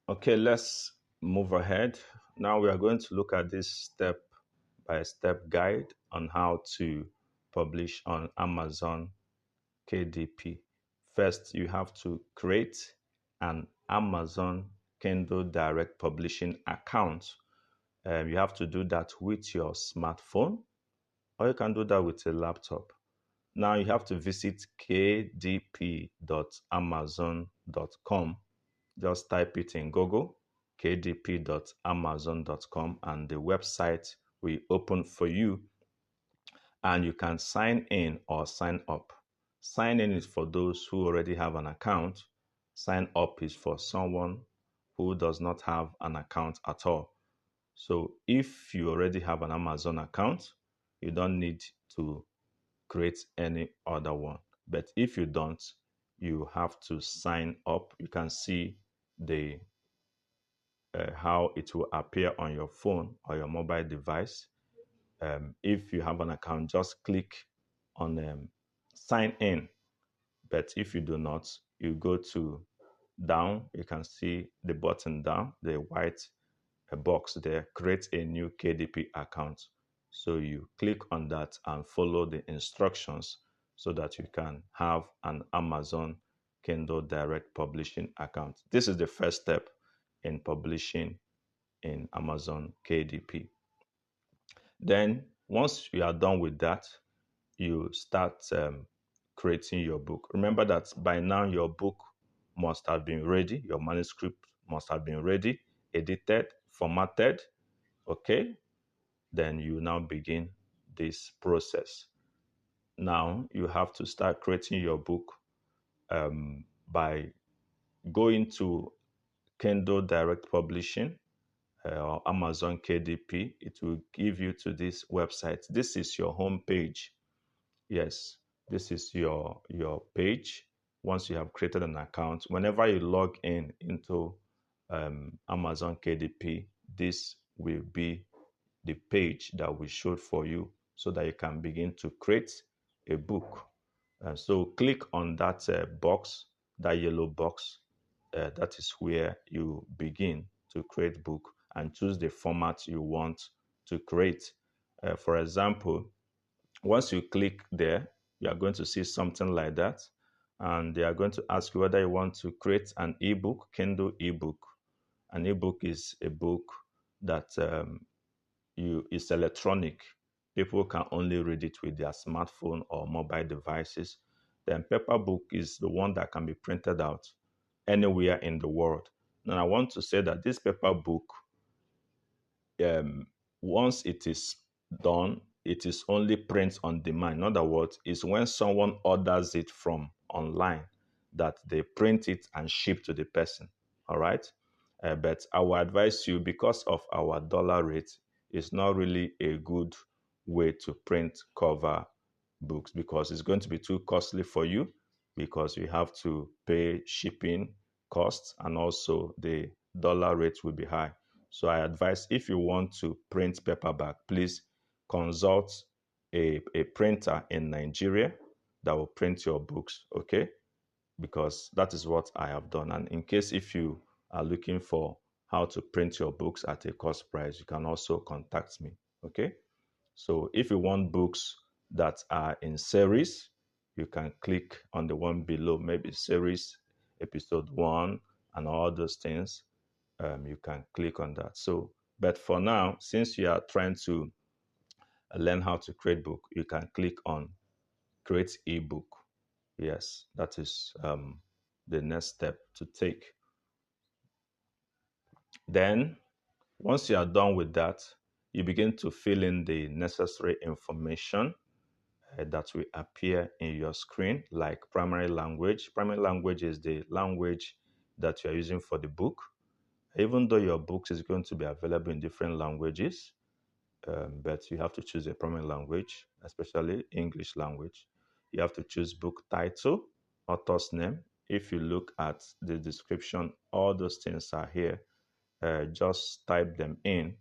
Okay, let's move ahead. Now we are going to look at this step-by-step guide on how to publish on Amazon KDP. First, you have to create an Amazon Kindle Direct Publishing account. You have to do that with your smartphone, or you can do that with a laptop. Now you have to visit kdp.amazon.com. Just type it in Google, kdp.amazon.com, and the website will open for you, and you can sign in or sign up. Sign in is for those who already have an account. Sign up is for someone who does not have an account at all. So if you already have an Amazon account, you don't need to create any other one. But if you don't, you have to sign up. You can see the how it will appear on your phone or your mobile device. If you have an account, just click on sign in. But if you do not, you go to down. You can see the button down, the white box there, create a new KDP account. So you click on that and follow the instructions so that you can have an Amazon Kindle Direct Publishing account. This is the first step in publishing in Amazon KDP. Then once you are done with that, you start creating your book. Remember that by now your book must have been ready, your manuscript must have been ready, edited, formatted, okay? Then you now begin this process. Now you have to start creating your book by going to Kindle Direct Publishing or Amazon KDP. It will give you to this website. This is your home page. Yes, this is your page. Once you have created an account, whenever you log in into Amazon KDP, this will be the page that we showed for you so that you can begin to create a book. So click on that box, that yellow box. That is where you begin to create book and choose the format you want to create. For example, once you click there, you are going to see something like that. And they are going to ask you whether you want to create an ebook, Kindle ebook. An ebook is a book that is electronic. People can only read it with their smartphone or mobile devices. Then paper book is the one that can be printed out anywhere in the world. Now I want to say that this paper book, once it is done, it is only print on demand. In other words, it's when someone orders it from online that they print it and ship to the person. All right. But I will advise you, because of our dollar rate, it's not really a good way to print cover books because it's going to be too costly for you, because you have to pay shipping costs and also the dollar rate will be high. So I advise, if you want to print paperback, please consult a printer in Nigeria that will print your books, okay? Because that is what I have done. And in case if you are looking for how to print your books at a cost price, you can also contact me, okay? So if you want books that are in series, you can click on the one below, maybe series, episode 1, and all those things. You can click on that. So, but for now, since you are trying to learn how to create book, you can click on create ebook. Yes, that is the next step to take. Then, once you are done with that, you begin to fill in the necessary information that will appear in your screen, like primary language. Primary language is the language that you are using for the book. Even though your books is going to be available in different languages, but you have to choose a primary language, especially English language. You have to choose book title, author's name. If you look at the description, all those things are here. Just type them in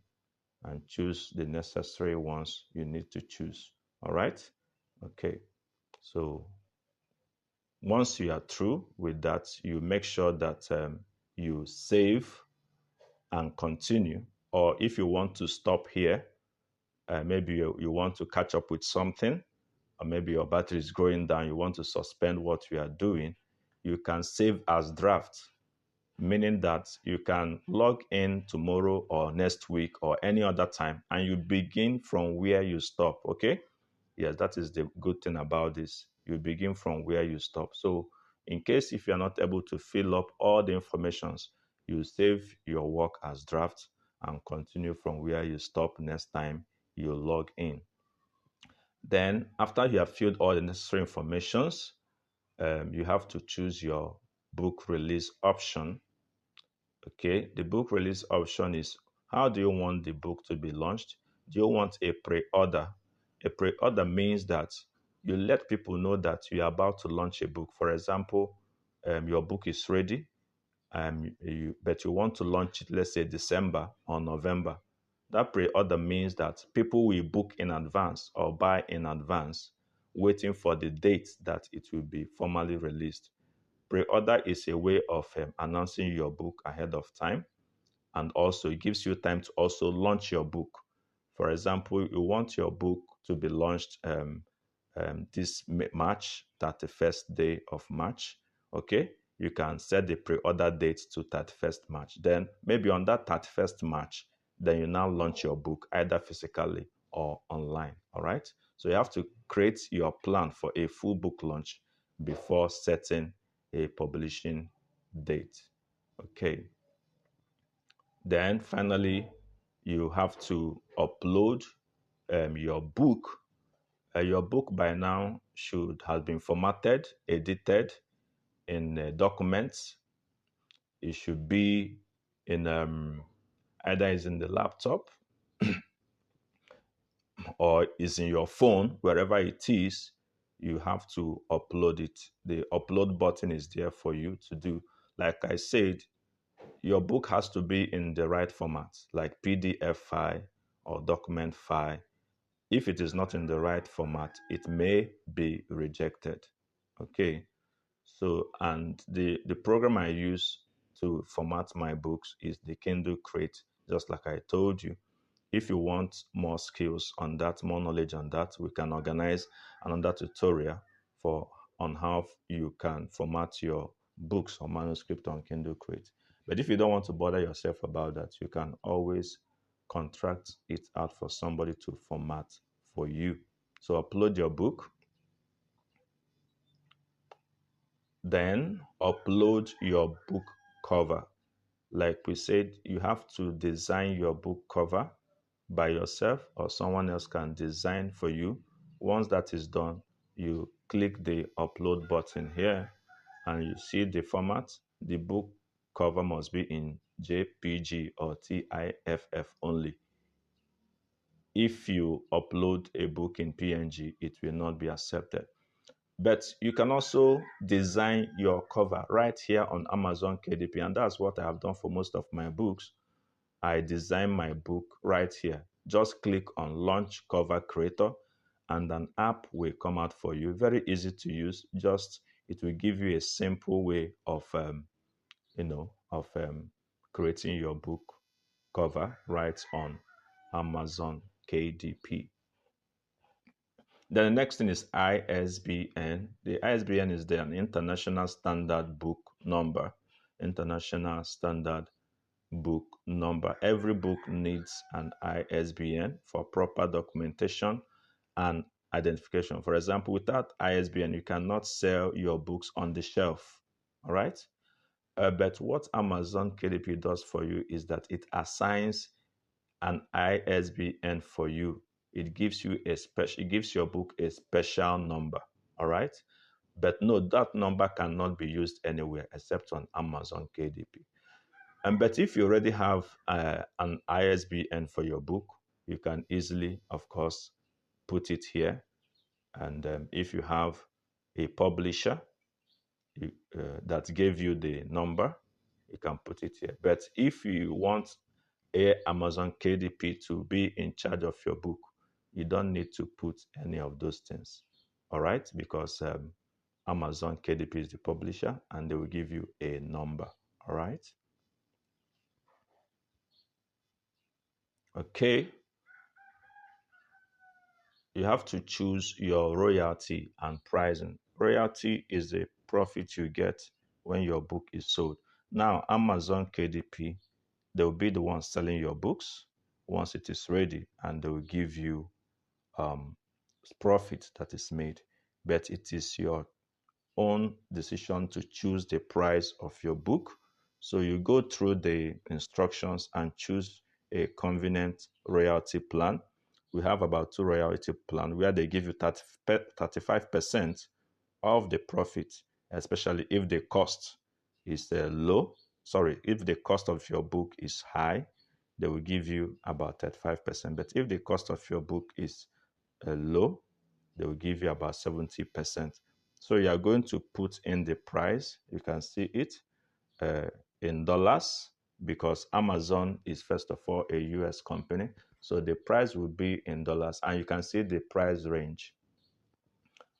and choose the necessary ones you need to choose. All right? Okay. So once you are through with that, you make sure that you save and continue. Or if you want to stop here, maybe you want to catch up with something, or maybe your battery is going down, you want to suspend what you are doing, you can save as draft, meaning that you can log in tomorrow or next week or any other time and you begin from where you stop. Okay. Yes, that is the good thing about this. You begin from where you stop. So in case if you're not able to fill up all the informations, you save your work as draft and continue from where you stop next time you log in. Then after you have filled all the necessary informations, you have to choose your book release option. Okay, the book release option is, how do you want the book to be launched? Do you want a pre-order? A pre-order means that you let people know that you are about to launch a book. For example, your book is ready, but you want to launch it, let's say December or November. That pre-order means that people will book in advance or buy in advance, waiting for the date that it will be formally released. Pre-order is a way of announcing your book ahead of time, and also it gives you time to also launch your book. For example, you want your book to be launched this March, 31st day of March. Okay, you can set the pre-order date to 31st March. Then maybe on that 31st March, then you now launch your book either physically or online. All right. So you have to create your plan for a full book launch before setting a publishing date. Okay. Then finally, you have to upload your book. Your book by now should have been formatted, edited in documents. It should be in either is in the laptop or is in your phone, wherever it is. You have to upload it. The upload button is there for you to do. Like I said, your book has to be in the right format, like PDF file or document file. If it is not in the right format, it may be rejected. Okay. So, and the program I use to format my books is the Kindle Crate, just like I told you. If you want more skills on that, more knowledge on that, we can organize another tutorial for on how you can format your books or manuscript on Kindle Crate. But if you don't want to bother yourself about that, you can always contract it out for somebody to format for you. So upload your book, then upload your book cover. Like we said, you have to design your book cover by yourself or someone else can design for you. Once that is done, you click the upload button here and you see the format. The book cover must be in JPG or TIFF only. If you upload a book in PNG, it will not be accepted. But you can also design your cover right here on Amazon KDP, and that's what I have done for most of my books. I design my book right here. Just click on Launch Cover Creator and an app will come out for you. Very easy to use. Just it will give you a simple way of creating your book cover right on Amazon KDP. Then the next thing is ISBN. The ISBN is the International Standard Book Number. International Standard Book Number. Every book needs an ISBN for proper documentation and identification. For example, without ISBN, you cannot sell your books on the shelf. All right. But what Amazon KDP does for you is that it assigns an ISBN for you. It gives you it gives your book a special number. All right. But no, that number cannot be used anywhere except on Amazon KDP. But if you already have an ISBN for your book, you can easily, of course, put it here. And if you have a publisher that gave you the number, you can put it here. But if you want Amazon KDP to be in charge of your book, you don't need to put any of those things. All right? Because Amazon KDP is the publisher and they will give you a number. All right? Okay, you have to choose your royalty and pricing. Royalty is the profit you get when your book is sold. Now, Amazon KDP, they'll be the ones selling your books once it is ready, and they will give you um, profit that is made. But it is your own decision to choose the price of your book. So you go through the instructions and choose a convenient royalty plan. We have about two royalty plans where they give you 35% of the profit, especially if the cost is low. Sorry, if the cost of your book is high, they will give you about 35%. But if the cost of your book is low, they will give you about 70%. So you are going to put in the price. You can see it uh, in dollars because Amazon is, first of all, a US company. So the price will be in dollars, and you can see the price range.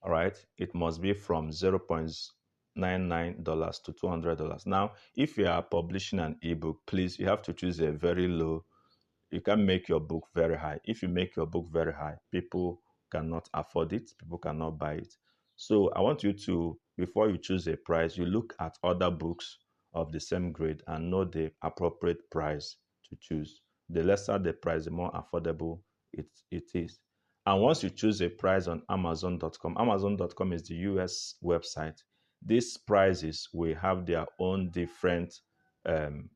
All right, it must be from $0.99 to $200. Now, if you are publishing an ebook, please, you have to choose a very low. You can make your book very high. If you make your book very high, people cannot afford it, people cannot buy it. So I want you to, before you choose a price, you look at other books of the same grade and know the appropriate price to choose. The lesser the price, the more affordable it is. And once you choose a price on Amazon.com, Amazon.com is the US website. These prices will have their own different um,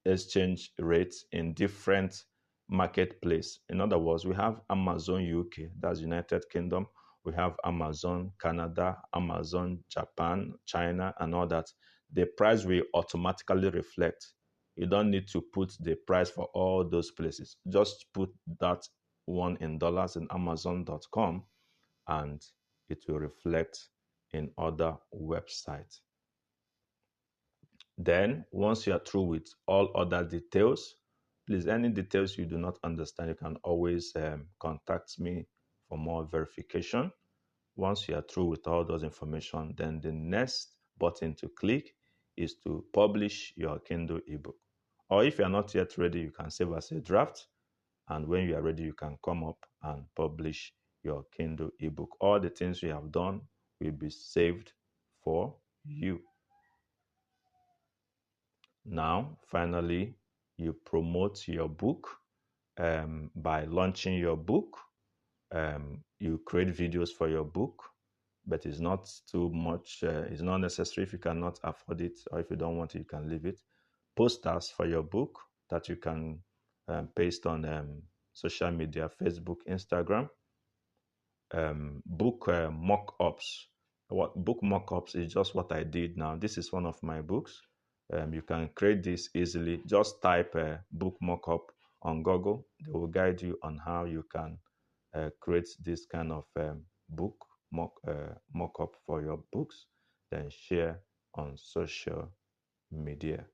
exchange rates in different marketplace. In other words, we have Amazon UK, that's United Kingdom. We have Amazon Canada, Amazon Japan, China, and all that. The price will automatically reflect. You don't need to put the price for all those places. Just put that one in dollars in Amazon.com, and it will reflect in other websites. Then, once you are through with all other details, please, any details you do not understand, you can always contact me for more verification. Once you are through with all those information, then the next button to click is to publish your Kindle ebook. Or if you are not yet ready, you can save as a draft. And when you are ready, you can come up and publish your Kindle ebook. All the things you have done will be saved for you. Now, finally, you promote your book by launching your book. You create videos for your book, but it's not too much. It's not necessary. If you cannot afford it or if you don't want it, you can leave it. Posters for your book that you can paste on social media, Facebook, Instagram. Book mock-ups. What book mock-ups is just what I did now. This is one of my books. You can create this easily. Just type book mock-up on Google. They will guide you on how you can create this kind of book mock-up for your books, then share on social media.